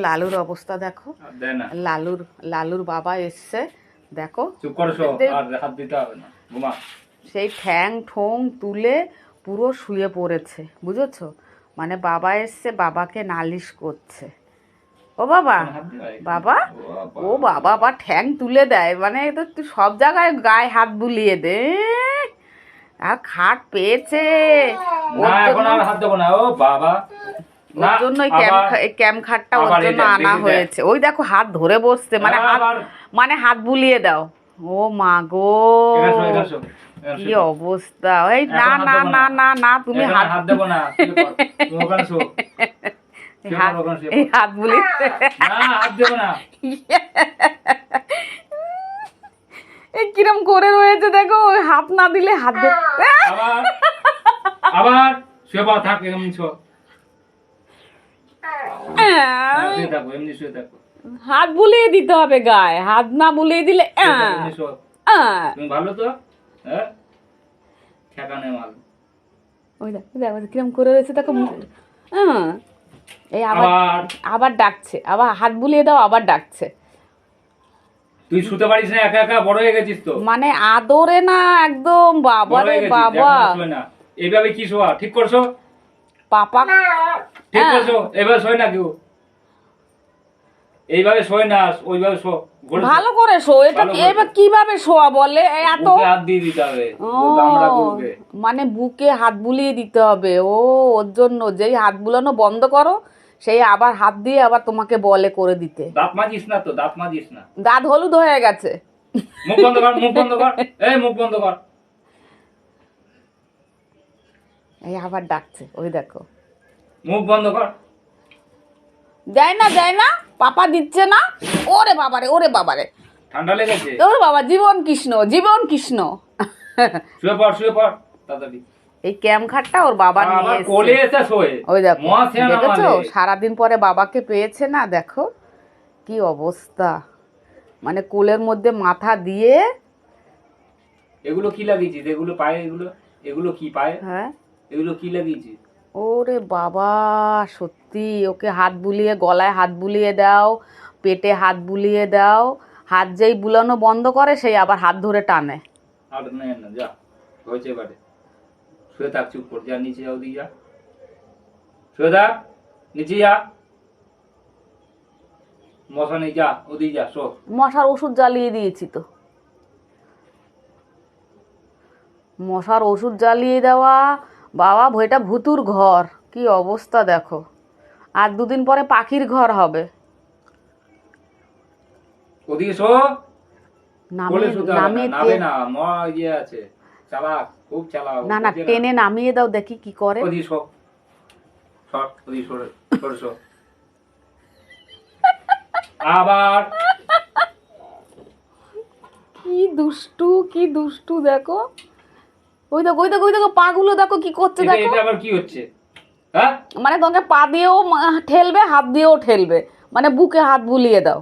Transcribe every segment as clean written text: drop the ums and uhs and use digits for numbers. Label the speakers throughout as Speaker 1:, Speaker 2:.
Speaker 1: লালুর অবস্থা দেখো, লালুর বাবা এসছে দেখো, সেই ঠ্যাং ঠোং তুলে পুরো শুয়ে পড়েছে, বুঝেছো? মানে বাবা এসছে, বাবাকে নালিশ করছে। ও বাবা, বাবা, ও বাবা, বা ঠ্যাং তুলে দেয়, মানে তো তুই সব জায়গায় গায়ে হাত বুলিয়ে দে। আর খাট পেয়েছে, ওর জন্য ক্যাম্প খাটটা ওর জন্য আনা হয়েছে। ওই দেখো হাত ধরে বসছে, মানে হাত বুলিয়ে দাও। ও মা গো, কি অবস্থা! এই না না না না না, তুমি হাত দেবো না, এই হাত বুলিয়ে এই কিরম করে রয়েছে দেখো, ওই হাত না দিলে হাত
Speaker 2: আবার শুয়ে পড়া থাক, এমনি
Speaker 1: হাত বুলিয়ে দিতে হবে গায়ে, হাত না বুলিয়ে দিলে
Speaker 2: তুমি ভালো তো, ঠেকানে মাল।
Speaker 1: ওই দেখো কিরম করে রয়েছে দেখো। এই আবার ডাকছে, আবার হাত বুলিয়ে দাও, আবার ডাকছে।
Speaker 2: তুই শুতে পারিস না, একা একা বড় হয়ে গেছিস তো।
Speaker 1: মানে আদরে না একদম, বাবা রে বাবা।
Speaker 2: এইভাবে কি শোয়া ঠিক করছো?
Speaker 1: পাপা
Speaker 2: ঠিক করছো? এবার শোয় না কেউ, এইভাবে শোয় না, ওইভাবে শো,
Speaker 1: ভালো করে শো। এটা এবার কিভাবে শোয়া বলে? এত
Speaker 2: হাত দিয়ে দিতে হবে,
Speaker 1: মানে বুকে হাত বুলিয়ে দিতে হবে। ও ওর জন্য যেই হাত বুলানো বন্ধ করো, সেই আবার হাত দিয়ে আবার তোমাকে বলে করে দিতে।
Speaker 2: দাঁত মাজিস না তো, দাঁত মাজিস না,
Speaker 1: দাঁত হলুদ হয়ে গেছে।
Speaker 2: মুখ বন্ধ কর, মুখ বন্ধ কর, এই মুখ বন্ধ কর।
Speaker 1: এই আবার ডাকছে, ওই দেখো,
Speaker 2: মুখ বন্ধ কর।
Speaker 1: দেয় না, দেয় না, পাপা দিচ্ছে না। ওরে বাবারে, ওরে বাবারে,
Speaker 2: ঠান্ডা লেগেছে।
Speaker 1: ওরে বাবা, জীবন কৃষ্ণ, জীবন কৃষ্ণ।
Speaker 2: শুয়ে পড়, শুয়ে পড় তাড়াতাড়ি।
Speaker 1: এই ক্যাম্প খাটটা ওর বাবা নিয়ে এসেছে। ওই দেখো, দেখেছো সারাদিন পরে বাবাকে পেয়েছে না, দেখো কি অবস্থা। মানে কোলের মধ্যে মাথা দিয়ে।
Speaker 2: এগুলো কি লাগিয়েছিস? এগুলো পায়ে, এগুলো কি পায়ে?
Speaker 1: হ্যাঁ,
Speaker 2: এগুলো কি লাগিয়েছিস?
Speaker 1: ওরে বাবা, সত্যি ওকে হাত বুলিয়ে, গলায় হাত বুলিয়ে দাও, পেটে হাত বুলিয়ে দাও। হাত যেই বুলানো বন্ধ করে, সেই আবার হাত ধরে টানে।
Speaker 2: আর না, যা হয়েছে এবারে, শুয়ে থাক, চুপ কর, যা নিচে যাও, দিয়ে যা, শুয়ে থাক, নিচে যা, মশা নেই, যা ওদিকে যা, শো।
Speaker 1: মশার ওষুধ জ্বালিয়ে দিয়েছি তো, মশার ওষুধ জ্বালিয়ে দেওয়া। বাবা, বইটা ভুতুর ঘর, কি অবস্থা দেখো। আর দুদিন পরে পাখির ঘর হবে।
Speaker 2: ওদিকে শো, না
Speaker 1: না, টেনে নামিয়ে দাও, দেখি কি করে।
Speaker 2: আবার
Speaker 1: কি দুষ্টু, কি দুষ্টু দেখো। ওই দেখো, ওই দেখো, ওই দেখো, পা গুলো দেখো কি করছে দেখো।
Speaker 2: এটা আবার কি হচ্ছে? হ্যাঁ,
Speaker 1: মানে তোমাকে পা দিয়েও ঠেলবে, হাত দিয়েও ঠেলবে, মানে বুকে হাত বুলিয়ে দাও।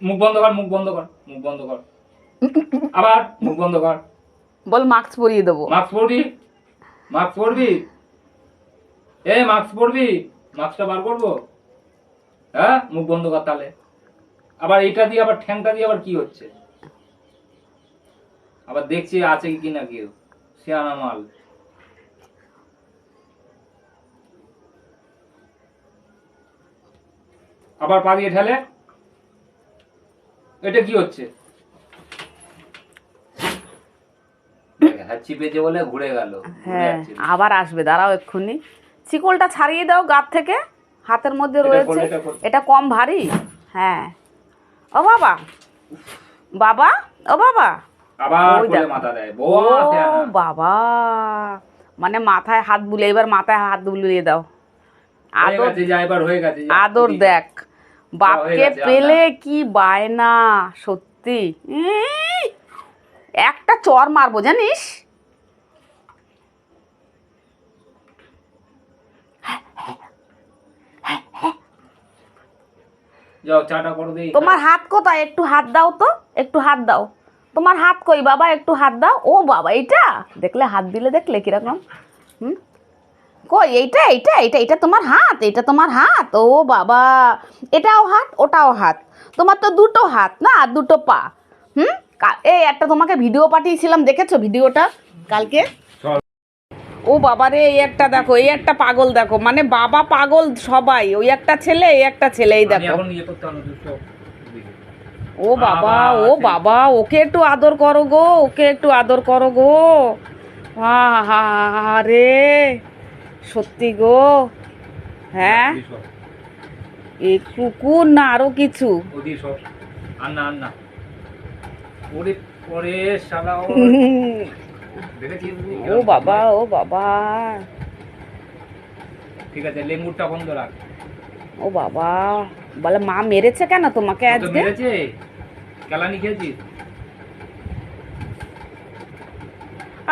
Speaker 2: মুখ বন্ধ কর, মুখ বন্ধ কর, মুখ বন্ধ কর, আবার মুখ বন্ধ কর।
Speaker 1: বল মাস্ক পরিয়ে দেবো।
Speaker 2: মাস্ক পরবি, মাস্ক পরবি, এই মাস্ক পরবি, মাস্কটা বার করবো। হ্যাঁ, মুখ বন্ধ কর তাহলে। আবার এটা দিয়ে, আবার ঠ্যাংটা দিয়ে আবার কি হচ্ছে? আবার দেখছি আছে কি না কেউ, সিয়ানা মাল। আবার পা দিয়ে ঠেলে, এটা কি হচ্ছে? চিপেছে বলে ঘুরে গেল।
Speaker 1: হ্যাঁ, আবার আসবে, দাঁড়াও এক্ষুনি। চিকলটা ছাড়িয়ে দাও গাত থেকে, হাতের মধ্যে রয়েছে। এটা কম ভারী। হ্যাঁ, ও বাবা, বাবা, ও বাবা,
Speaker 2: আবার কোলে মাথা দেয়।
Speaker 1: ও বাবা, মানে মাথায় হাত বুলিয়ে, এবার মাথায় হাত বুলিয়ে দাও। আদর দেখ, বাপকে পেলে কি বায়না, সত্যি। একটা চর মারবো জানিস। তোমার হাত কোথায়? একটু হাত দাও তো, একটু হাত দাও। তোমার হাত কই বাবা? একটু হাত দাও। ও বাবা, এইটা দেখলে, হাত দিলে দেখলে কিরকম। কই এইটা এইটা এইটা এটা তোমার হাত, এটা তোমার হাত? ও বাবা, এটাও হাত ওটাও হাত, তোমার তো দুটো হাত না আর দুটো পা। হুম, এই একটা তোমাকে ভিডিও পাঠিয়েছিলাম, দেখেছো ভিডিওটা কালকে?
Speaker 2: চল।
Speaker 1: ও বাবা রে, এই একটা দেখো, এই একটা পাগল দেখো, মানে বাবা পাগল সবাই, ওই একটা ছেলে এই একটা ছেলে, এই
Speaker 2: আমি
Speaker 1: দেখো।
Speaker 2: এখন ইয়ে করতে হবে দুটো।
Speaker 1: ও বাবা, ও বাবা, ওকে একটু আদর করো গো, ওকে একটু আদর করো গো। রে, সত্যি গো। হ্যাঁ, এই কুকুর না আরো কিছু?
Speaker 2: ওদি সব আন্না আন্না ওরে ওরে শালা ও দেখেছিস?
Speaker 1: ও বাবা, ও বাবা,
Speaker 2: ঠিক আছে, লেঙ্গুরটা বন্ধ রাখ।
Speaker 1: ও বাবা, বলে মা মেরেছে কেন তোমাকে
Speaker 2: তো
Speaker 1: আজকে?
Speaker 2: মেরেছে, কেলানি খেয়েছিস?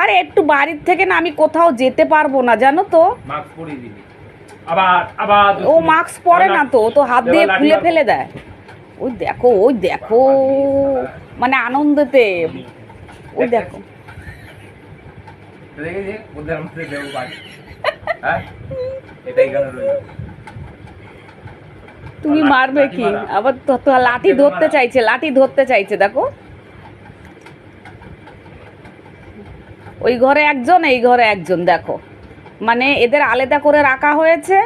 Speaker 1: আরে একটু বাড়ির থেকে না আমি কোথাও যেতে পারবো না, জানো তো।
Speaker 2: মাস্ক পরিয়ে দিবি। আবার আবার
Speaker 1: ও মাস্ক পরে না তো, ও তো হাত দিয়ে খুলে ফেলে দেয়। ওই দেখো, ওই দেখো, মানে আনন্দেতে, ওই দেখো।
Speaker 2: দেখেছি ওদের মধ্যে দেবো বাড়ি। হ্যাঁ, এটাই কেন রইল?
Speaker 1: তুমি মারবে কি আবার? তো লাঠি ধরতে চাইছে, লাঠি ধরতে চাইছে, দেখো। ওই ঘরে একজন, এই ঘরে একজন, দেখো। মানে এদের আলাদা করে রাখা হয়েছে,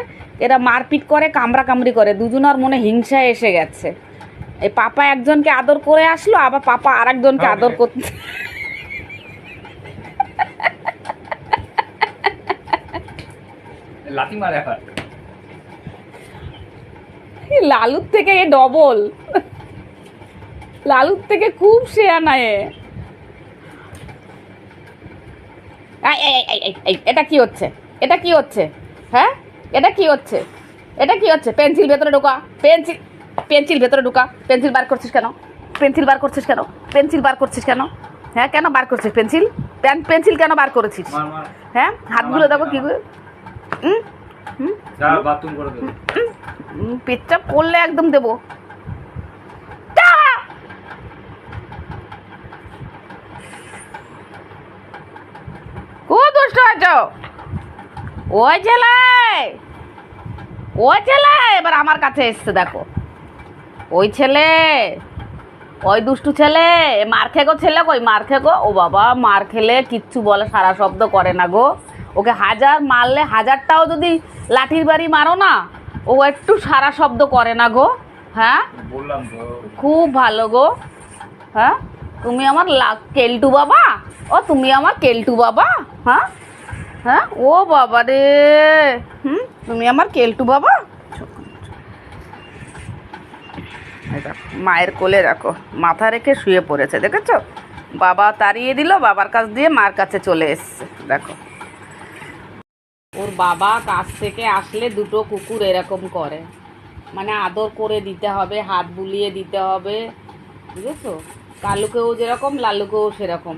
Speaker 1: এরা মারপিট করে, কামড়া কামড়ি করে, দুজনের মনে হিংসা এসে গেছে। এই পাপা একজনকে আদর করে আসলো, আবার পাপা আর একজনকে আদর করতে।
Speaker 2: লাঠি মারে এখন।
Speaker 1: লালুর থেকে এ ডবল, লালুর থেকে খুব শেয়ানা এ। এটা কি হচ্ছে? এটা কি হচ্ছে? হ্যাঁ, এটা কি হচ্ছে? এটা কি হচ্ছে? পেন্সিল ভেতরে ঢোকা, পেন্সিল, পেন্সিল ভেতরে ঢোকা। পেন্সিল বার করছিস কেন? পেন্সিল বার করছিস কেন? পেন্সিল বার করছিস কেন? হ্যাঁ, কেন বার করছিস পেন্সিল? পেন্সিল কেন বার করেছিস?
Speaker 2: মার মার।
Speaker 1: হ্যাঁ, হাতগুলো দেখো কি করে।
Speaker 2: যা বাথরুম করে দেবো।
Speaker 1: পেটচাপ করলে একদম দেবো। খুব দুষ্ট হয়েছ। ওই ছেলে, ওই ছেলে এবার আমার কাছে এসছে, দেখো। ওই ছেলে, ওই দুষ্টু ছেলে, মার খেগো ছেলে, কই মার খেগো। ও বাবা, মার খেলে কিচ্ছু বলে, সারা শব্দ করে না গো। ওকে হাজার মারলে, হাজারটাও যদি লাঠির বাড়ি মারো না, ও একটু সারা শব্দ করে না গো। হ্যাঁ,
Speaker 2: বললাম তো।
Speaker 1: খুব ভালো গো। হ্যাঁ, তুমি আমার কেলটু বাবা। ও তুমি আমার কেলটু বাবা। হ্যাঁ, হ্যাঁ, ও বাবা রে। তুমি আমার কেলটু বাবা। মায়ের কোলে রাখো, মাথা রেখে শুয়ে পড়েছে, দেখেছো? বাবা তাড়িয়ে দিল, বাবার কাছ দিয়ে মার কাছে চলে এসছে, দেখো। ওর বাবা কাছ থেকে আসলে দুটো কুকুর এরকম করে, মানে আদর করে দিতে হবে, হাত বুলিয়ে দিতে হবে, বুঝেছো? কালুকেও যেরকম, লালুকেও সেরকম।